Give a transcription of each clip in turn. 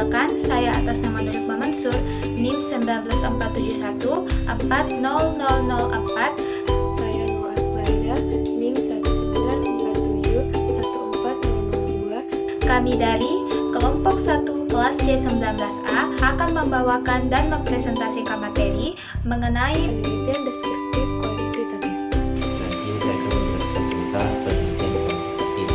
Perkenalkan, saya atas nama Nurul Mansur, NIM 19471 40004. Saya Nur Asbaida, NIM 194714002. Kami dari kelompok 1 kelas C19A akan membawakan dan mempresentasikan materi mengenai Penelitian deskriptif kuantitatif. Nah, sini saya akan menjelaskan tentang penelitian kuantitatif.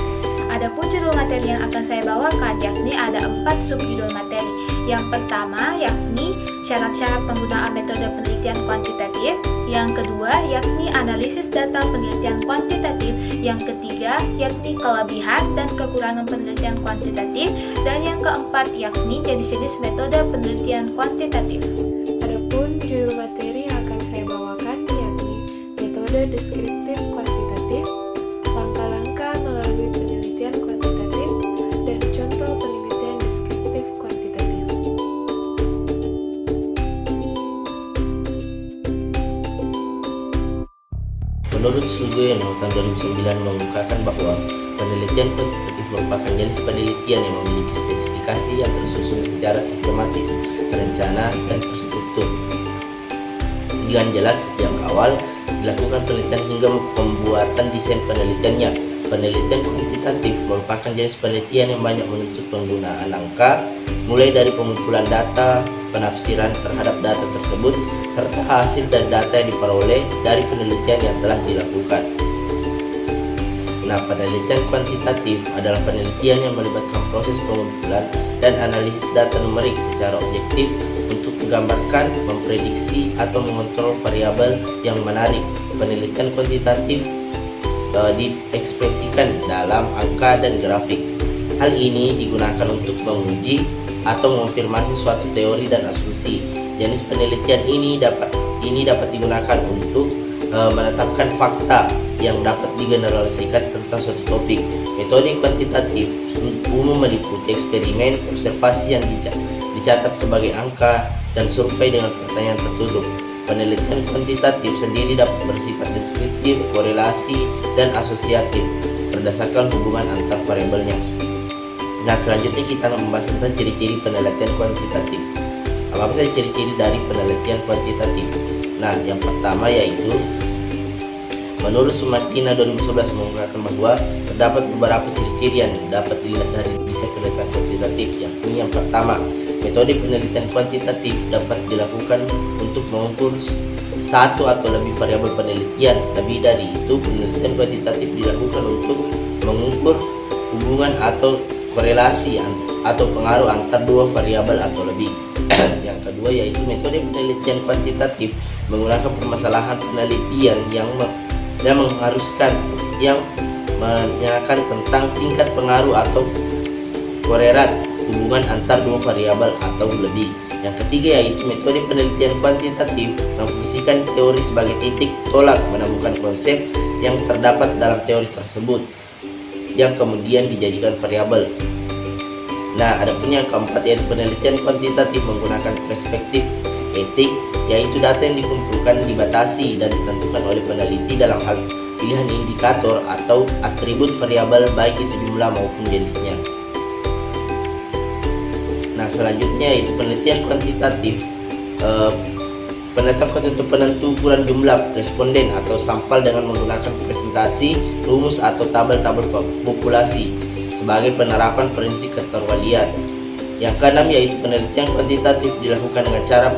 Adapun judul materi yang akan saya bawakan yakni ada 4 subjudul materi. Yang pertama yakni syarat-syarat penggunaan metode penelitian kuantitatif. Yang kedua yakni analisis data penelitian kuantitatif. Yang ketiga yakni kelebihan dan kekurangan penelitian kuantitatif. Dan yang keempat yakni jenis-jenis metode penelitian kuantitatif. Adapun judul materi yang akan saya bawakan yakni metode deskriptif kuantitatif, langkah-langkah melalui penelitian kuantitatif, dan contoh penelitian deskriptif kuantitatif. Menurut Sugeno tahun 2009 mengungkapkan bahwa penelitian kuantitatif merupakan jenis penelitian yang memiliki spesifikasi yang tersusun secara sistematis, terencana, dan terstruktur. Dengan jelas sejak awal dilakukan penelitian hingga pembuatan desain penelitiannya. Penelitian kuantitatif merupakan jenis penelitian yang banyak menuntut penggunaan angka, mulai dari pengumpulan data, penafsiran terhadap data tersebut, serta hasil dan data yang diperoleh dari penelitian yang telah dilakukan. Nah, penelitian kuantitatif adalah penelitian yang melibatkan proses pengumpulan dan analisis data numerik secara objektif untuk menggambarkan, memprediksi, atau mengontrol variabel yang menarik. Penelitian kuantitatif diekspresikan dalam angka dan grafik. Hal ini digunakan untuk menguji atau mengonfirmasi suatu teori dan asumsi. Jenis penelitian ini dapat digunakan untuk menetapkan fakta yang dapat digeneralisasikan tentang suatu topik. Metode kuantitatif umum meliputi eksperimen, observasi yang dicatat sebagai angka, dan survei dengan pertanyaan tertutup. Penelitian kuantitatif sendiri dapat bersifat deskriptif, korelasi, dan asosiatif berdasarkan hubungan antar variabelnya. Nah, selanjutnya kita membahas tentang ciri-ciri penelitian kuantitatif. Apa saja ciri-ciri dari penelitian kuantitatif? Nah, yang pertama yaitu menurut Sumartina 2011 mengungkapkan bahwa terdapat beberapa ciri-ciri yang dapat dilihat dari desain penelitian kuantitatif. Yang pertama, metode penelitian kuantitatif dapat dilakukan untuk mengukur satu atau lebih variabel penelitian. Lebih dari itu, penelitian kuantitatif dilakukan untuk mengukur hubungan atau korelasi atau pengaruh antar dua variabel atau lebih. Yang kedua yaitu metode penelitian kuantitatif menggunakan permasalahan penelitian yang menanyakan tentang tingkat pengaruh atau korelat hubungan antar dua variabel atau lebih. Yang ketiga yaitu metode penelitian kuantitatif memfungsikan teori sebagai titik tolak menemukan konsep yang terdapat dalam teori tersebut yang kemudian dijadikan variabel. Nah, adapun yang keempat yaitu penelitian kuantitatif menggunakan perspektif etik, yaitu data yang dikumpulkan dibatasi dan ditentukan oleh peneliti dalam hal pilihan indikator atau atribut variabel baik itu jumlah maupun jenisnya. Nah, selanjutnya yaitu penelitian kuantitatif penentu ukuran jumlah responden atau sampel dengan menggunakan presentasi, rumus atau tabel-tabel populasi sebagai penerapan prinsip keterwalian. Yang keenam yaitu penelitian kuantitatif dilakukan dengan cara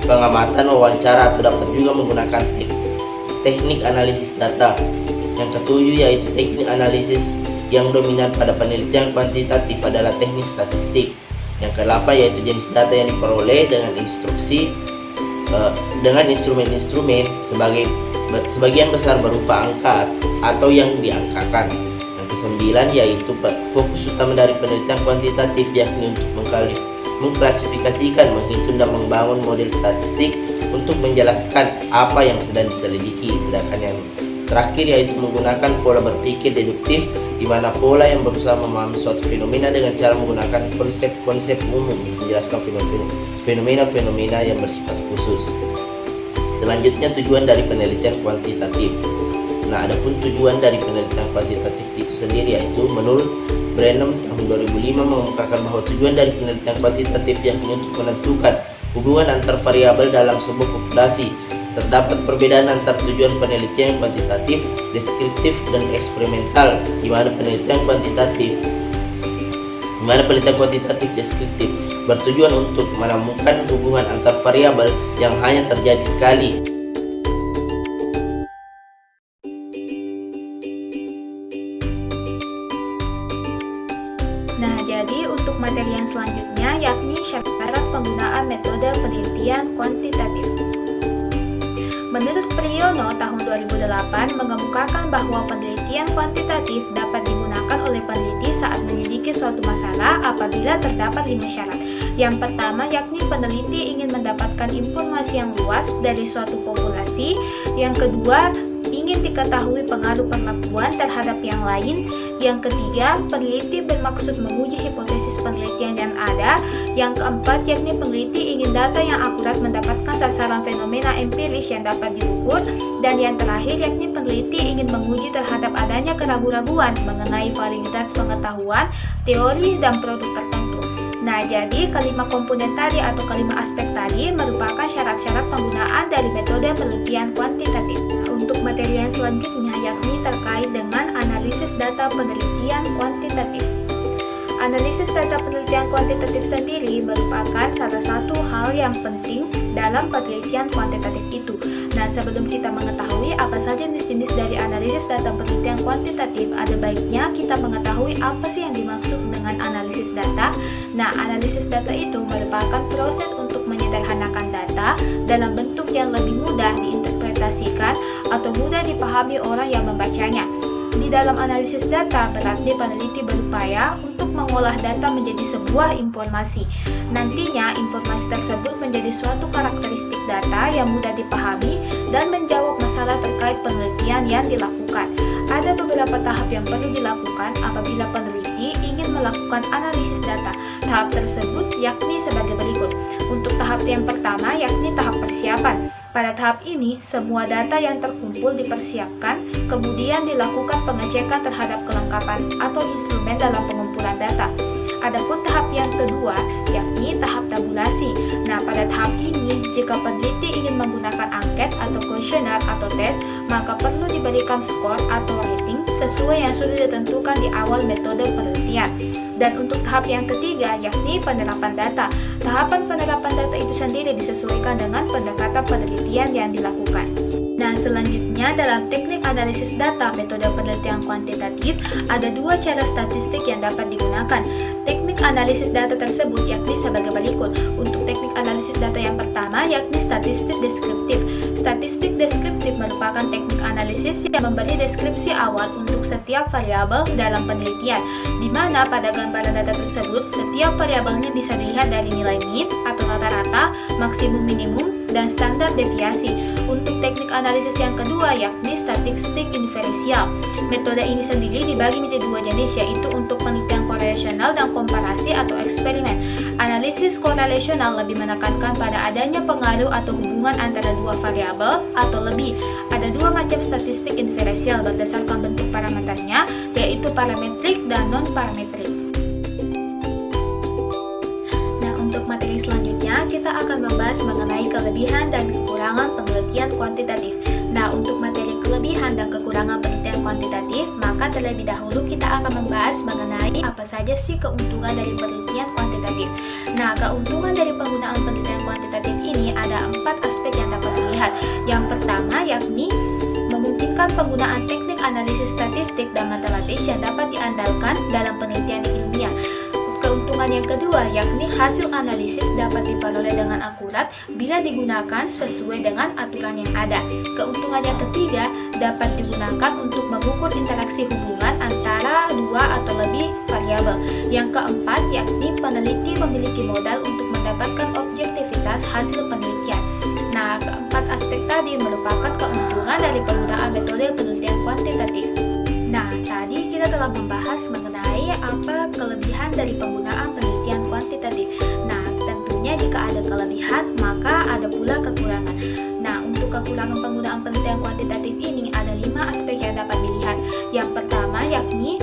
pengamatan, wawancara, atau dapat juga menggunakan teknik analisis data. Yang ketujuh yaitu teknik analisis yang dominan pada penelitian kuantitatif adalah teknik statistik. Yang kedelapan yaitu jenis data yang diperoleh dengan instrumen-instrumen sebagian besar berupa angka atau yang diangkakan. Yang kesembilan yaitu fokus utama dari penelitian kuantitatif yakni untuk mengklasifikasikan, menghitung, dan membangun model statistik untuk menjelaskan apa yang sedang diselidiki. Sedangkan yang terakhir yaitu menggunakan pola berpikir deduktif, di mana pola yang berusaha memahami suatu fenomena dengan cara menggunakan konsep-konsep umum untuk menjelaskan fenomena-fenomena yang bersifat khusus. Selanjutnya tujuan dari penelitian kuantitatif. Nah, adapun tujuan dari penelitian kuantitatif itu sendiri yaitu menurut Brenham tahun 2005 mengemukakan bahwa tujuan dari penelitian kuantitatif yakni untuk menentukan hubungan antar variabel dalam sebuah populasi. Terdapat perbedaan antar tujuan penelitian kuantitatif, deskriptif, dan eksperimental, di mana penelitian kuantitatif deskriptif bertujuan untuk menemukan hubungan antar variabel yang hanya terjadi sekali. Nah, jadi untuk materi yang selanjutnya yakni syarat penggunaan metode penelitian kuantitatif. Menurut Priyono tahun 2008 mengemukakan bahwa penelitian kuantitatif dapat digunakan oleh peneliti saat menyelidiki suatu masalah apabila terdapat 5 syarat. Yang pertama yakni peneliti ingin mendapatkan informasi yang luas dari suatu populasi. Yang kedua, ingin diketahui pengaruh perlakuan terhadap yang lain. Yang ketiga, peneliti bermaksud menguji hipotesis penelitian yang ada. Yang keempat, yakni peneliti ingin data yang akurat mendapatkan sasaran fenomena empiris yang dapat diukur. Dan yang terakhir, yakni peneliti ingin menguji terhadap adanya keraguan-raguan mengenai validitas pengetahuan, teori, dan produk tertentu. Nah, jadi kelima komponen tadi atau kelima aspek tadi merupakan syarat-syarat penggunaan dari metode penelitian kuantitatif. Untuk materi yang selanjutnya yakni terkait dengan analisis data penelitian kuantitatif. Analisis data penelitian kuantitatif sendiri merupakan salah satu hal yang penting dalam penelitian kuantitatif itu. Nah, sebelum kita mengetahui apa saja jenis-jenis dari analisis data penelitian kuantitatif, ada baiknya kita mengetahui apa sih yang dimaksud dengan analisis data. Nah, analisis data itu merupakan proses untuk menyederhanakan data dalam bentuk yang lebih mudah diinterpretasikan atau mudah dipahami orang yang membacanya. Di dalam analisis data, berarti peneliti berupaya untuk mengolah data menjadi sebuah informasi. Nantinya, informasi tersebut menjadi suatu karakteristik data yang mudah dipahami dan menjawab masalah terkait penelitian yang dilakukan. Ada beberapa tahap yang perlu dilakukan apabila peneliti ingin melakukan analisis data. Tahap tersebut yakni sebagai berikut. Untuk tahap yang pertama yakni tahap persiapan. Pada tahap ini, semua data yang terkumpul dipersiapkan, kemudian dilakukan pengecekan terhadap kelengkapan atau instrumen dalam pengumpulan data. Adapun tahap yang kedua, yakni tahap tabulasi. Nah, pada tahap ini, jika peneliti ingin menggunakan angket atau kuesioner atau tes, maka perlu diberikan skor atau rating sesuai yang sudah ditentukan di awal metode penelitian. Dan untuk tahap yang ketiga, yakni penerapan data. Tahapan penerapan data itu sendiri disesuaikan dengan pendekatan penelitian yang dilakukan. Nah, selanjutnya dalam teknik analisis data metode penelitian kuantitatif, ada dua cara statistik yang dapat digunakan. Teknik analisis data tersebut yakni sebagai berikut. Untuk teknik analisis data yang pertama yakni statistik deskriptif. Statistik deskriptif merupakan teknik analisis yang memberi deskripsi awal untuk setiap variabel dalam penelitian, di mana pada gambaran data tersebut setiap variabelnya bisa dilihat dari nilai mean atau rata-rata, maksimum minimum, dan standar deviasi. Untuk teknik analisis yang kedua yakni statistik inferensial. Metode ini sendiri dibagi menjadi dua jenis, yaitu untuk penelitian korelasional dan komparasi atau eksperimen. Analisis korelasional lebih menekankan pada adanya pengaruh atau hubungan antara dua variabel atau lebih. Ada dua macam statistik inferensial berdasarkan bentuk parameternya, yaitu parametrik dan non-parametrik. Nah, untuk materi selanjutnya kita akan membahas mengenai kelebihan dan kekurangan penelitian kuantitatif. Nah, untuk materi kelebihan dan kekurangan penelitian kuantitatif, maka terlebih dahulu kita akan membahas mengenai apa saja sih keuntungan dari penelitian kuantitatif. Nah, keuntungan dari penggunaan penelitian kuantitatif ini ada 4 aspek yang dapat dilihat. Yang pertama yakni memungkinkan penggunaan teknik analisis statistik dan matematis yang dapat diandalkan dalam penelitian ilmiah. Keuntungan yang kedua yakni hasil analisis dapat diperoleh dengan akurat bila digunakan sesuai dengan aturan yang ada. Keuntungan yang ketiga dapat digunakan untuk mengukur interaksi hubungan antara dua atau lebih variabel. Yang keempat yakni peneliti memiliki modal untuk mendapatkan objektivitas hasil penelitian. Nah, keempat aspek tadi merupakan keuntungan dari penggunaan metode penelitian kuantitatif. Nah, tadi kita telah membahas mengenai apa kelebihan dari penggunaan penelitian kuantitatif. Nah, tentunya jika ada kelebihan, maka ada pula kekurangan. Nah, untuk kekurangan penggunaan penelitian kuantitatif ini ada 5 aspek yang dapat dilihat. Yang pertama yakni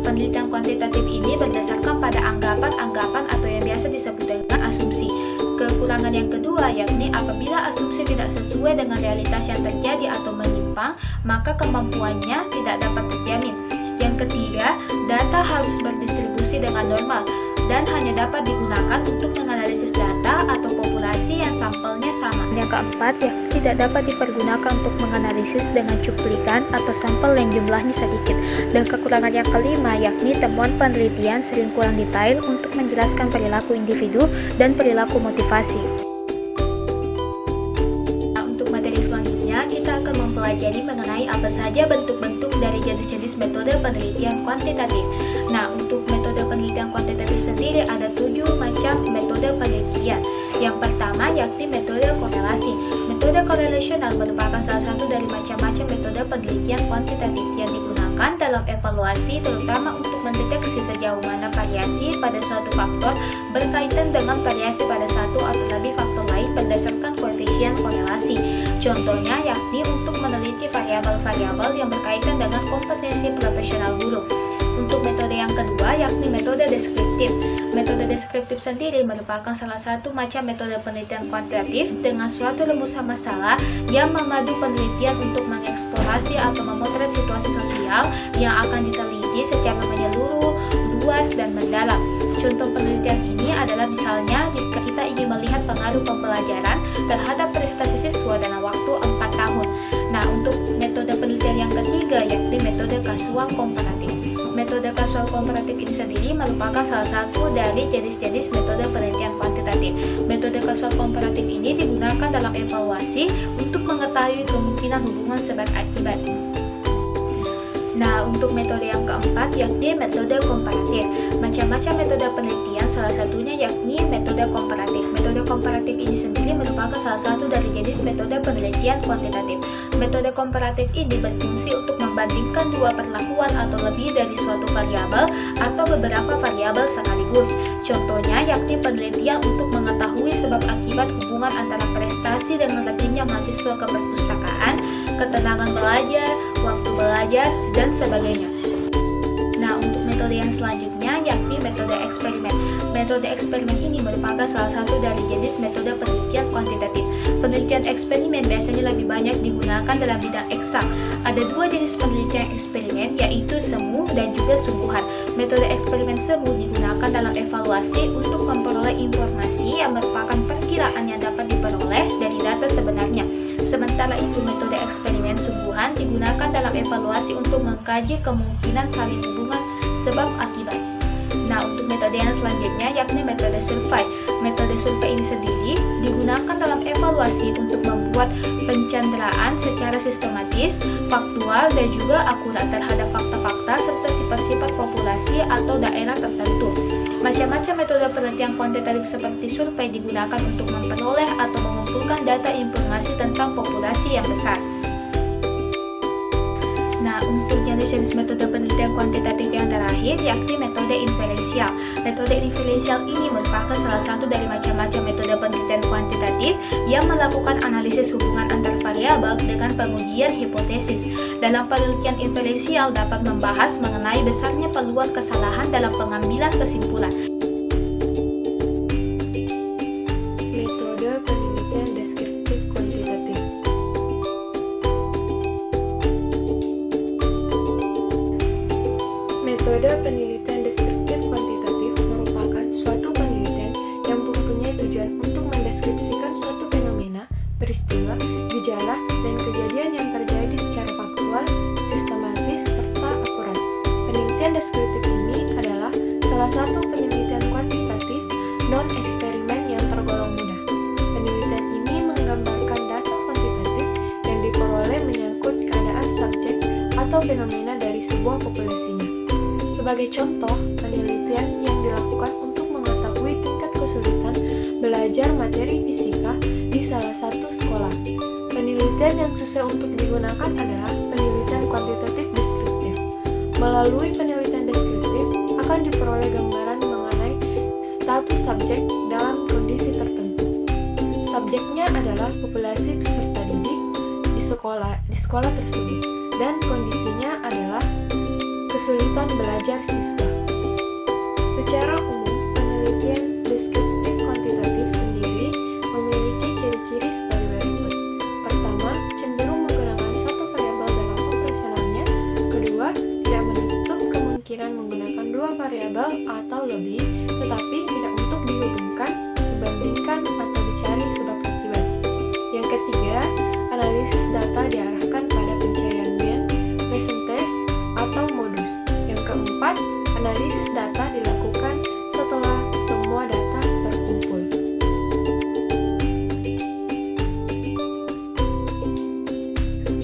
penelitian kuantitatif anggapan atau yang biasa disebut dengan asumsi. Kekurangan yang kedua yakni apabila asumsi tidak sesuai dengan realitas yang terjadi atau menyimpang, maka kemampuannya tidak dapat terjamin. Yang ketiga, data harus berdistribusi dengan normal dan hanya dapat digunakan untuk menganalisis data atau populasi yang sampelnya sama. Yang keempat, yakni tidak dapat dipergunakan untuk menganalisis dengan cuplikan atau sampel yang jumlahnya sedikit. Dan kekurangan yang kelima, yakni temuan penelitian sering kurang detail untuk menjelaskan perilaku individu dan perilaku motivasi. Untuk materi selanjutnya, kita akan mempelajari mengenai apa saja bentuk-bentuk dari jenis-jenis metode penelitian kuantitatif. Nah, untuk metode penelitian kuantitatif sendiri ada 7 macam metode penelitian. Yang pertama yakni metode korelasi. Metode korelasional merupakan salah satu dari macam-macam metode penelitian kuantitatif yang digunakan dalam evaluasi, terutama untuk mendeteksi sejauh mana variasi pada suatu faktor berkaitan dengan variasi pada satu atau lebih faktor lain berdasarkan koefisien korelasi. Contohnya yakni untuk meneliti variabel-variabel yang berkaitan dengan kompetensi profesional guru. Untuk metode yang kedua yakni metode deskriptif. Metode deskriptif sendiri merupakan salah satu macam metode penelitian kuantitatif dengan suatu rumusan masalah yang memadu penelitian untuk mengeksplorasi atau memotret situasi sosial yang akan diteliti secara menyeluruh, luas, dan mendalam. Contoh penelitian ini adalah misalnya jika kita ingin melihat pengaruh pembelajaran terhadap prestasi siswa dalam waktu 4 tahun. Nah, untuk metode penelitian yang ketiga yakni metode kasual komparatif. Metode kasual komparatif ini sendiri merupakan salah satu dari jenis-jenis metode penelitian kuantitatif. Metode kasual komparatif ini digunakan dalam evaluasi untuk mengetahui kemungkinan hubungan sebab akibat. Nah, untuk metode yang keempat yakni metode komparatif. Macam-macam metode penelitian, salah satunya yakni metode komparatif. Metode komparatif ini sendiri merupakan salah satu dari jenis metode penelitian kuantitatif. Metode komparatif ini berfungsi untuk membandingkan dua perlakuan atau lebih dari suatu variabel atau beberapa variabel sekaligus. Contohnya yakni penelitian untuk mengetahui sebab akibat hubungan antara prestasi dan rajinnya mahasiswa ke perpustakaan, ketenangan belajar, waktu belajar, dan sebagainya. Nah, untuk metode yang selanjutnya yakni metode eksperimen. Metode eksperimen ini merupakan salah satu dari jenis metode penelitian kuantitatif. Penelitian eksperimen biasanya lebih banyak digunakan dalam bidang eksak. Ada 2 jenis penelitian eksperimen, yaitu semu dan juga sungguhan. Metode eksperimen semu digunakan dalam evaluasi untuk memperoleh informasi yang merupakan perkiraan yang dapat diperoleh dari data sebenarnya. Sementara itu, metode eksperimen sungguhan digunakan dalam evaluasi untuk mengkaji kemungkinan saling hubungan sebab akibat. Nah, untuk metode yang selanjutnya yakni metode survei. Metode survei ini sendiri digunakan dalam evaluasi untuk membuat pencanderaan secara sistematis, faktual, dan juga akurat terhadap fakta-fakta serta sifat-sifat populasi atau daerah tertentu. Macam-macam metode penelitian kuantitatif seperti survei digunakan untuk memperoleh atau mengumpulkan data informasi tentang populasi yang besar. Nah, untuk jenis-jenis metode penelitian kuantitatif yang terakhir yakni metode inferensial. Metode inferensial ini merupakan salah satu dari macam-macam metode penelitian kuantitatif yang melakukan analisis hubungan antar variabel dengan pengujian hipotesis. Dalam penelitian inferensial dapat membahas mengenai besarnya peluang kesalahan dalam pengambilan kesimpulan. Metode penelitian deskriptif kuantitatif. Metode penelitian deskriptif kuantitatif merupakan suatu penelitian yang mempunyai tujuan untuk mendeskripsikan suatu fenomena, peristiwa, gejala, dan kejadian yang terjadi secara faktual, sistematis, serta akurat. Penelitian deskriptif ini adalah salah satu penelitian kuantitatif non-eksperimen yang tergolong mudah. Penelitian ini menggambarkan data kuantitatif yang diperoleh menyangkut keadaan subjek atau fenomena dari sebuah populasinya. Sebagai contoh, penelitian yang dilakukan untuk mengetahui tingkat kesulitan belajar materi fisika di salah satu sekolah. Penelitian yang sesuai untuk digunakan adalah penelitian kuantitatif deskriptif. Melalui penelitian deskriptif akan diperoleh gambaran mengenai status subjek dalam kondisi tertentu. Subjeknya adalah populasi peserta didik di sekolah tersebut, dan kondisinya adalah kesulitan belajar siswa. Secara umum, penelitian deskriptif kuantitatif sendiri memiliki ciri-ciri sebagai berikut. Pertama, cenderung menggunakan satu variabel dalam operasionalnya. Kedua, tidak menutup kemungkinan menggunakan dua variabel atau lebih, tetapi tidak untuk dihubungkan, dibandingkan, atau dicari sebab akibat. Yang ketiga, analisis data diarahkan pada pencarian band, percentage, atau modus. Yang keempat, analisis data dilakukan setelah semua data terkumpul.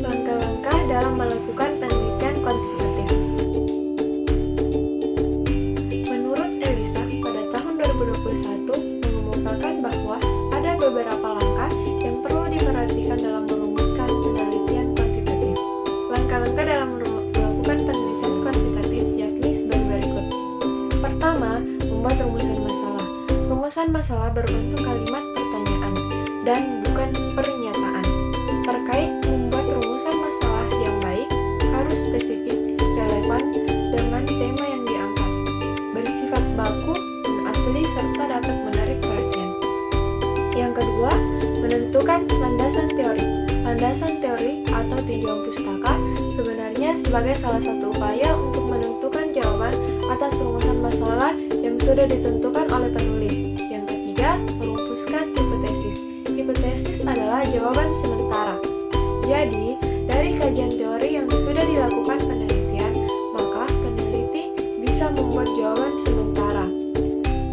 Langkah-langkah dalam melakukan penelitian kuantitatif. Menurut Elisa, pada tahun 2021 mengemukakan bahwa ada beberapa langkah yang perlu diperhatikan dalam merumuskan penelitian kuantitatif. Langkah-langkah dalam melakukan penelitian kuantitatif yakni sebagai berikut. Pertama, membuat rumusan masalah. Rumusan masalah berbentuk kalimat pertanyaan dan bukan pernyataan. Terkait membuat rumusan masalah yang baik, harus spesifik, relevan dengan tema yang diangkat, bersifat baku dan asli serta dapat menarik perhatian. Yang kedua, menentukan landasan teori. Landasan teori atau tinjauan pustaka sebenarnya sebagai salah satu upaya untuk menentukan jawaban atas rumusan masalah yang sudah ditentukan oleh penulis. Yang ketiga, merumuskan hipotesis. Hipotesis adalah jawaban sementara. Jadi, dari kajian teori yang sudah dilakukan penelitian, maka peneliti bisa membuat jawaban sementara,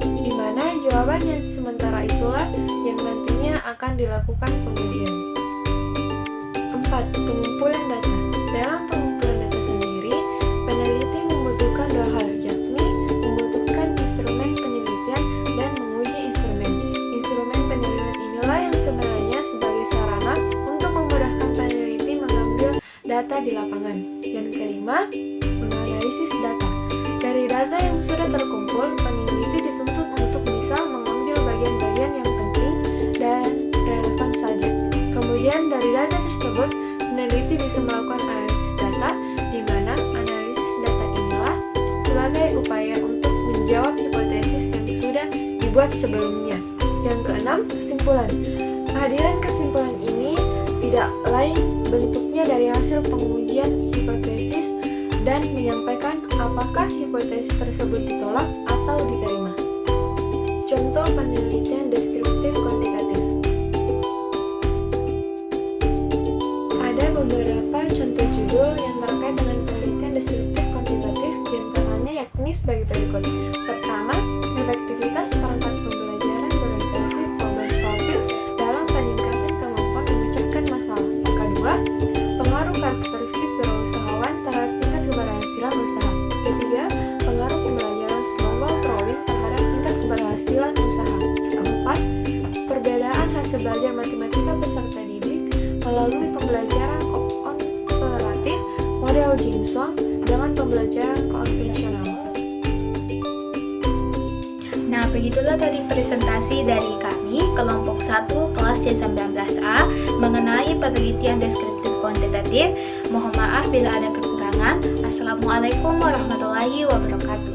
di mana jawaban yang sementara itulah yang nantinya akan dilakukan pengujian. 4. Pengumpulan data. Dalam pengumpulan data sendiri, peneliti membutuhkan dua hal, yakni membutuhkan instrumen penelitian dan menguji instrumen. Instrumen penelitian inilah yang sebenarnya sebagai sarana untuk memudahkan peneliti mengambil data di lapangan. Yang kelima, menganalisis data. Dari data yang sudah terkumpul, peneliti dituntut untuk bisa mengambil bagian-bagian yang penting dan relevan saja. Kemudian dari data tersebut, peneliti bisa melakukan analisis data, di mana analisis data inilah sebagai upaya untuk menjawab hipotesis yang sudah dibuat sebelumnya. Yang keenam, kesimpulan. Kehadiran kesimpulan ini tidak lain bentuknya dari hasil pengujian hipotesis dan menyampaikan apakah hipotesis tersebut ditolak atau diterima. Contoh penelitian deskriptif kuantitatif. Ada beberapa contoh judul yang terkait dengan penelitian deskriptif kuantitatif, diantaranya yakni sebagai berikut. Pertama, efektivitas perangkat pembelajaran berorientasi problem solving dalam peningkatan kemampuan memecahkan masalah. Yang kedua, pengaruh karakteristik berusahawan terhadap tingkat keberhasilan usaha. Ketiga, pengaruh pembelajaran snowball throwing terhadap tingkat keberhasilan usaha. Keempat, perbedaan hasil belajar matematika peserta didik melalui pembelajaran komparatif model Jigsaw dengan pembelajaran konvensional. Nah, begitulah tadi presentasi dari kami kelompok 1 kelas C19A mengenai penelitian deskriptif kuantitatif. Mohon maaf bila ada kekurangan. Assalamualaikum warahmatullahi wabarakatuh.